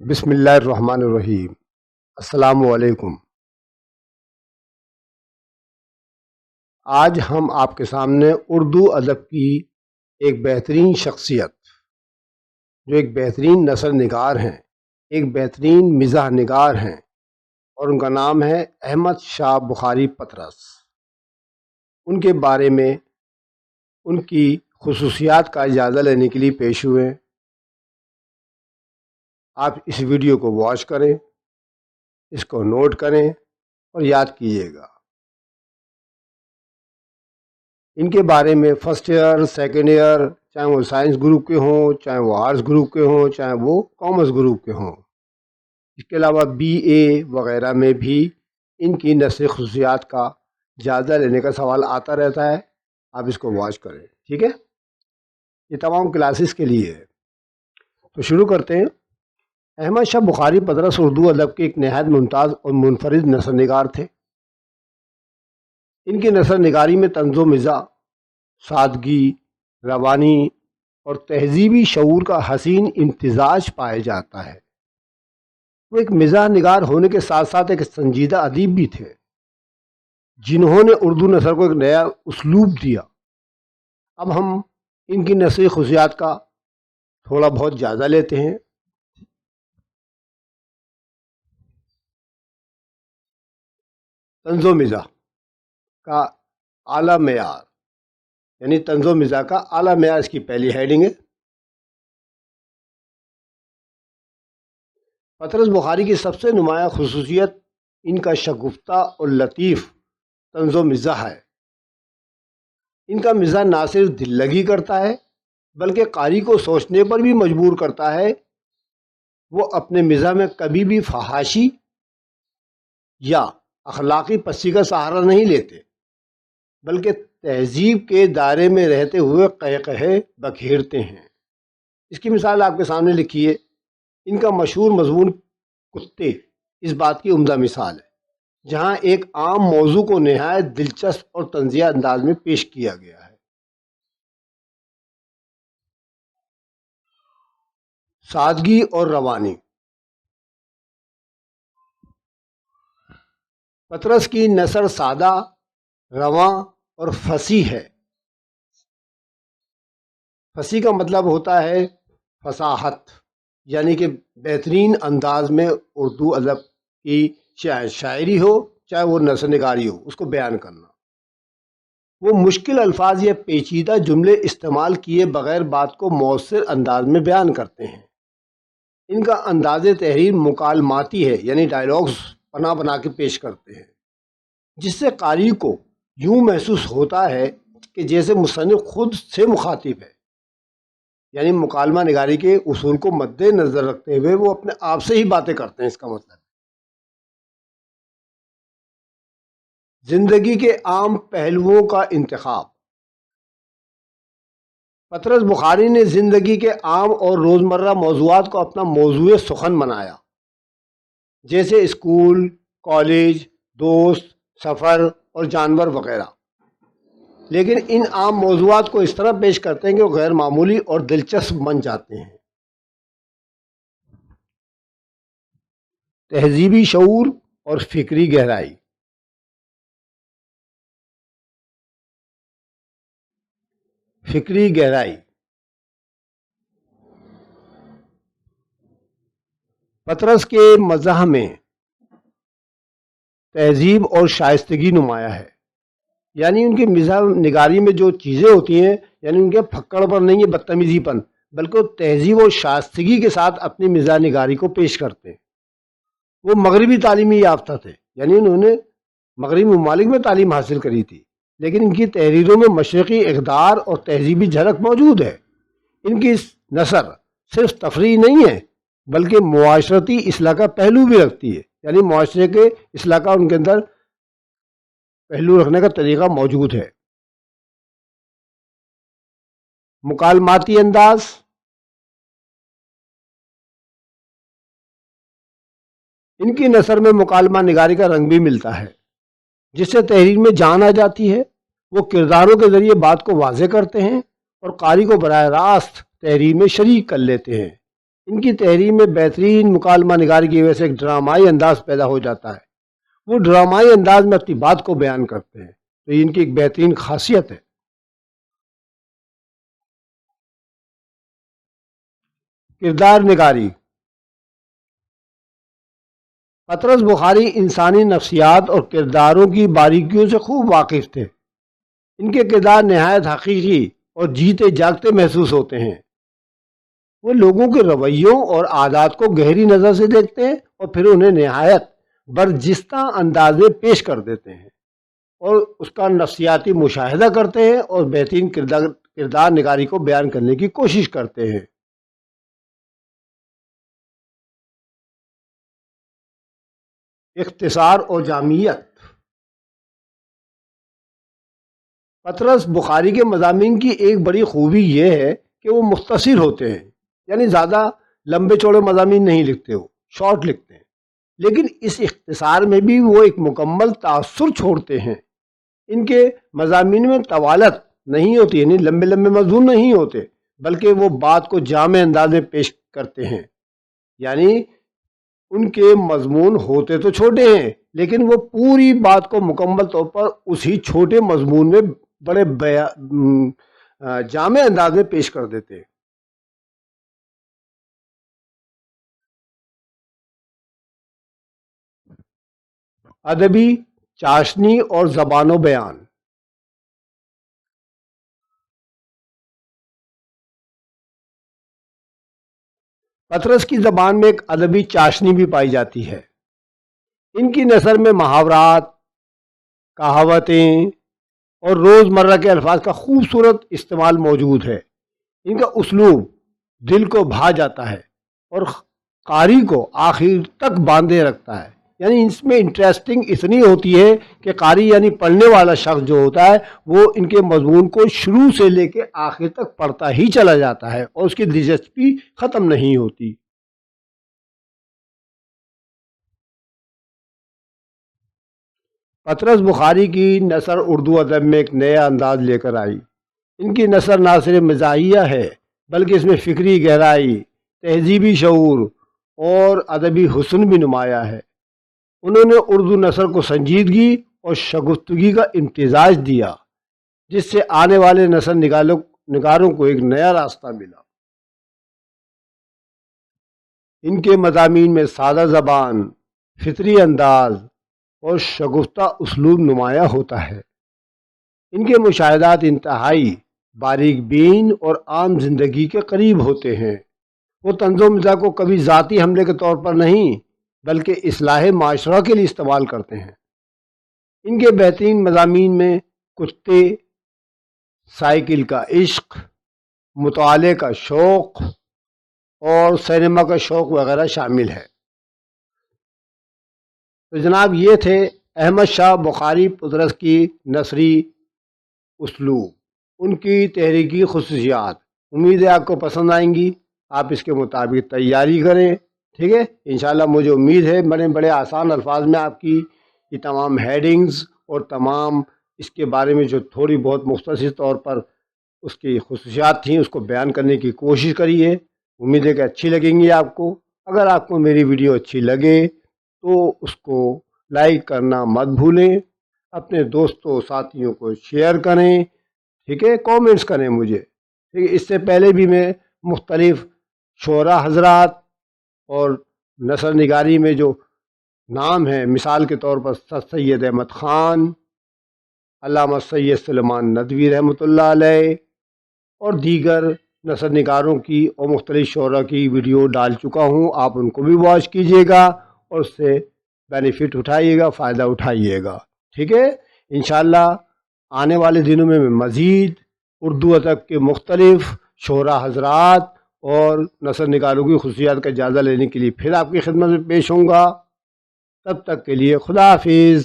بسم اللہ الرحمن الرحیم۔ السلام علیکم۔ آج ہم آپ کے سامنے اردو ادب کی ایک بہترین شخصیت، جو ایک بہترین نثر نگار ہیں، ایک بہترین مزاح نگار ہیں، اور ان کا نام ہے احمد شاہ بخاری پطرس، ان کے بارے میں ان کی خصوصیات کا جائزہ لینے کے لیے پیش ہوئے۔ آپ اس ویڈیو کو واچ کریں، اس کو نوٹ کریں اور یاد کیجیے گا۔ ان کے بارے میں فرسٹ ایئر، سیکنڈ ایئر، چاہے وہ سائنس گروپ کے ہوں، چاہے وہ آرٹس گروپ کے ہوں، چاہے وہ کامرس گروپ کے ہوں، اس کے علاوہ بی اے وغیرہ میں بھی ان کی نثری خصوصیات کا جائزہ لینے کا سوال آتا رہتا ہے۔ آپ اس کو واچ کریں، ٹھیک ہے؟ یہ تمام کلاسز کے لیے ہے۔ تو شروع کرتے ہیں۔ احمد شاہ بخاری پطرس اردو ادب کے ایک نہایت ممتاز اور منفرد نثر نگار تھے۔ ان کی نثر نگاری میں طنز و مزاح، سادگی، روانی اور تہذیبی شعور کا حسین امتزاج پایا جاتا ہے۔ وہ ایک مزاح نگار ہونے کے ساتھ ساتھ ایک سنجیدہ ادیب بھی تھے، جنہوں نے اردو نثر کو ایک نیا اسلوب دیا۔ اب ہم ان کی نثری خصوصیات کا تھوڑا بہت جائزہ لیتے ہیں۔ طنز و مزاح کا اعلیٰ معیار، یعنی طنز و مزاح کا اعلیٰ معیار اس کی پہلی ہیڈنگ ہے۔ پطرس بخاری کی سب سے نمایاں خصوصیت ان کا شگفتہ اور لطیف طنز و مزاح ہے۔ ان کا مزاح نہ صرف دل لگی کرتا ہے بلکہ قاری کو سوچنے پر بھی مجبور کرتا ہے۔ وہ اپنے مزاح میں کبھی بھی فحاشی یا اخلاقی پستی کا سہارا نہیں لیتے، بلکہ تہذیب کے دائرے میں رہتے ہوئے قہقہے بکھیرتے ہیں۔ اس کی مثال آپ کے سامنے لکھی ہے۔ ان کا مشہور مضمون کتے اس بات کی عمدہ مثال ہے، جہاں ایک عام موضوع کو نہایت دلچسپ اور طنزیہ انداز میں پیش کیا گیا ہے۔ سادگی اور روانی۔ پطرس کی نثر سادہ، رواں اور فصیح ہے۔ فصیح کا مطلب ہوتا ہے فصاحت، یعنی کہ بہترین انداز میں اردو ادب کی چاہے شاعری ہو چاہے وہ نثر نگاری ہو، اس کو بیان کرنا۔ وہ مشکل الفاظ یا پیچیدہ جملے استعمال کیے بغیر بات کو مؤثر انداز میں بیان کرتے ہیں۔ ان کا انداز تحریر مکالماتی ہے، یعنی ڈائلاگز بنا بنا کے پیش کرتے ہیں، جس سے قاری کو یوں محسوس ہوتا ہے کہ جیسے مصنف خود سے مخاطب ہے، یعنی مکالمہ نگاری کے اصول کو مد نظر رکھتے ہوئے وہ اپنے آپ سے ہی باتیں کرتے ہیں۔ اس کا مطلب زندگی کے عام پہلوؤں کا انتخاب۔ پطرس بخاری نے زندگی کے عام اور روزمرہ موضوعات کو اپنا موضوع سخن بنایا، جیسے اسکول، کالج، دوست، سفر اور جانور وغیرہ، لیکن ان عام موضوعات کو اس طرح پیش کرتے ہیں کہ وہ غیر معمولی اور دلچسپ بن جاتے ہیں۔ تہذیبی شعور اور فکری گہرائی۔ فکری گہرائی۔ پطرس کے مزاح میں تہذیب اور شائستگی نمایاں ہے، یعنی ان کی مزاح نگاری میں جو چیزیں ہوتی ہیں، یعنی ان کے پھکڑ پر نہیں ہے، بدتمیزی پن، بلکہ وہ تہذیب اور شائستگی کے ساتھ اپنی مزاح نگاری کو پیش کرتے ہیں۔ وہ مغربی تعلیمی یافتہ تھے، یعنی انہوں نے مغربی ممالک میں تعلیم حاصل کری تھی، لیکن ان کی تحریروں میں مشرقی اقدار اور تہذیبی جھلک موجود ہے۔ ان کی نثر صرف تفریح نہیں ہے بلکہ معاشرتی اصلاح کا پہلو بھی رکھتی ہے، یعنی معاشرے کے اصلاح کا ان کے اندر پہلو رکھنے کا طریقہ موجود ہے۔ مکالماتی انداز۔ ان کی نثر میں مکالمہ نگاری کا رنگ بھی ملتا ہے، جس سے تحریر میں جان آ جاتی ہے۔ وہ کرداروں کے ذریعے بات کو واضح کرتے ہیں اور قاری کو براہ راست تحریر میں شریک کر لیتے ہیں۔ ان کی تحریر میں بہترین مکالمہ نگاری کی وجہ سے ایک ڈرامائی انداز پیدا ہو جاتا ہے، وہ ڈرامائی انداز میں اپنی بات کو بیان کرتے ہیں، تو یہ ان کی ایک بہترین خاصیت ہے۔ کردار نگاری: پطرس بخاری انسانی نفسیات اور کرداروں کی باریکیوں سے خوب واقف تھے۔ ان کے کردار نہایت حقیقی اور جیتے جاگتے محسوس ہوتے ہیں۔ وہ لوگوں کے رویوں اور عادات کو گہری نظر سے دیکھتے ہیں اور پھر انہیں نہایت برجستہ انداز میں پیش کر دیتے ہیں اور اس کا نفسیاتی مشاہدہ کرتے ہیں اور بہترین کردار نگاری کو بیان کرنے کی کوشش کرتے ہیں۔ اختصار اور جامعیت: پطرس بخاری کے مضامین کی ایک بڑی خوبی یہ ہے کہ وہ مختصر ہوتے ہیں، یعنی زیادہ لمبے چوڑے مضامین نہیں لکھتے، وہ شارٹ لکھتے ہیں، لیکن اس اختصار میں بھی وہ ایک مکمل تاثر چھوڑتے ہیں۔ ان کے مضامین میں طوالت نہیں ہوتی، یعنی لمبے لمبے مضمون نہیں ہوتے، بلکہ وہ بات کو جامع انداز میں پیش کرتے ہیں۔ یعنی ان کے مضمون ہوتے تو چھوٹے ہیں، لیکن وہ پوری بات کو مکمل طور پر اسی چھوٹے مضمون میں بڑے جامع انداز میں پیش کر دیتے ہیں۔ ادبی چاشنی اور زبان و بیان: پطرس کی زبان میں ایک ادبی چاشنی بھی پائی جاتی ہے۔ ان کی نثر میں محاورات، کہاوتیں اور روزمرہ کے الفاظ کا خوبصورت استعمال موجود ہے۔ ان کا اسلوب دل کو بھا جاتا ہے اور قاری کو آخر تک باندھے رکھتا ہے، یعنی اس میں انٹرسٹنگ اتنی ہوتی ہے کہ قاری یعنی پڑھنے والا شخص جو ہوتا ہے وہ ان کے مضمون کو شروع سے لے کے آخر تک پڑھتا ہی چلا جاتا ہے اور اس کی دلچسپی ختم نہیں ہوتی۔ پطرس بخاری کی نثر اردو ادب میں ایک نیا انداز لے کر آئی۔ ان کی نثر نہ صرف مزاحیہ ہے بلکہ اس میں فکری گہرائی، تہذیبی شعور اور ادبی حسن بھی نمایاں ہے۔ انہوں نے اردو نثر کو سنجیدگی اور شگفتگی کا امتزاج دیا، جس سے آنے والے نثر نگاروں کو ایک نیا راستہ ملا۔ ان کے مضامین میں سادہ زبان، فطری انداز اور شگفتہ اسلوب نمایاں ہوتا ہے۔ ان کے مشاہدات انتہائی باریک بین اور عام زندگی کے قریب ہوتے ہیں۔ وہ طنز و مزاح کو کبھی ذاتی حملے کے طور پر نہیں بلکہ اصلاح معاشرہ کے لیے استعمال کرتے ہیں۔ ان کے بہترین مضامین میں کتے، سائیکل کا عشق، مطالعے کا شوق اور سینما کا شوق وغیرہ شامل ہے۔ تو جناب یہ تھے احمد شاہ بخاری پطرس کی نثری اسلوب، ان کی تحریکی خصوصیات۔ امید ہے آپ کو پسند آئیں گی، آپ اس کے مطابق تیاری کریں، ٹھیک ہے۔ انشاءاللہ مجھے امید ہے بڑے آسان الفاظ میں آپ کی یہ تمام ہیڈنگز اور تمام اس کے بارے میں جو تھوڑی بہت مختصر طور پر اس کی خصوصیات تھیں اس کو بیان کرنے کی کوشش کریے۔ امید ہے کہ اچھی لگیں گی آپ کو۔ اگر آپ کو میری ویڈیو اچھی لگے تو اس کو لائک کرنا مت بھولیں، اپنے دوستوں ساتھیوں کو شیئر کریں، ٹھیک ہے، کومنٹس کریں مجھے، ٹھیک ہے۔ اس سے پہلے بھی میں مختلف شعراء حضرات اور نثر نگاری میں جو نام ہیں، مثال کے طور پر سر سید احمد خان، علامہ سید سلیمان ندوی رحمۃ اللہ علیہ اور دیگر نثر نگاروں کی اور مختلف شعراء کی ویڈیو ڈال چکا ہوں، آپ ان کو بھی واچ کیجیے گا اور اس سے بینیفٹ اٹھائیے گا، فائدہ اٹھائیے گا، ٹھیک ہے۔ انشاءاللہ آنے والے دنوں میں مزید اردو ادب کے مختلف شعراء حضرات اور نثر نگاروں کی خصوصیات کا جائزہ لینے کے لیے پھر آپ کی خدمت میں پیش ہوں گا۔ تب تک کے لیے خدا حافظ۔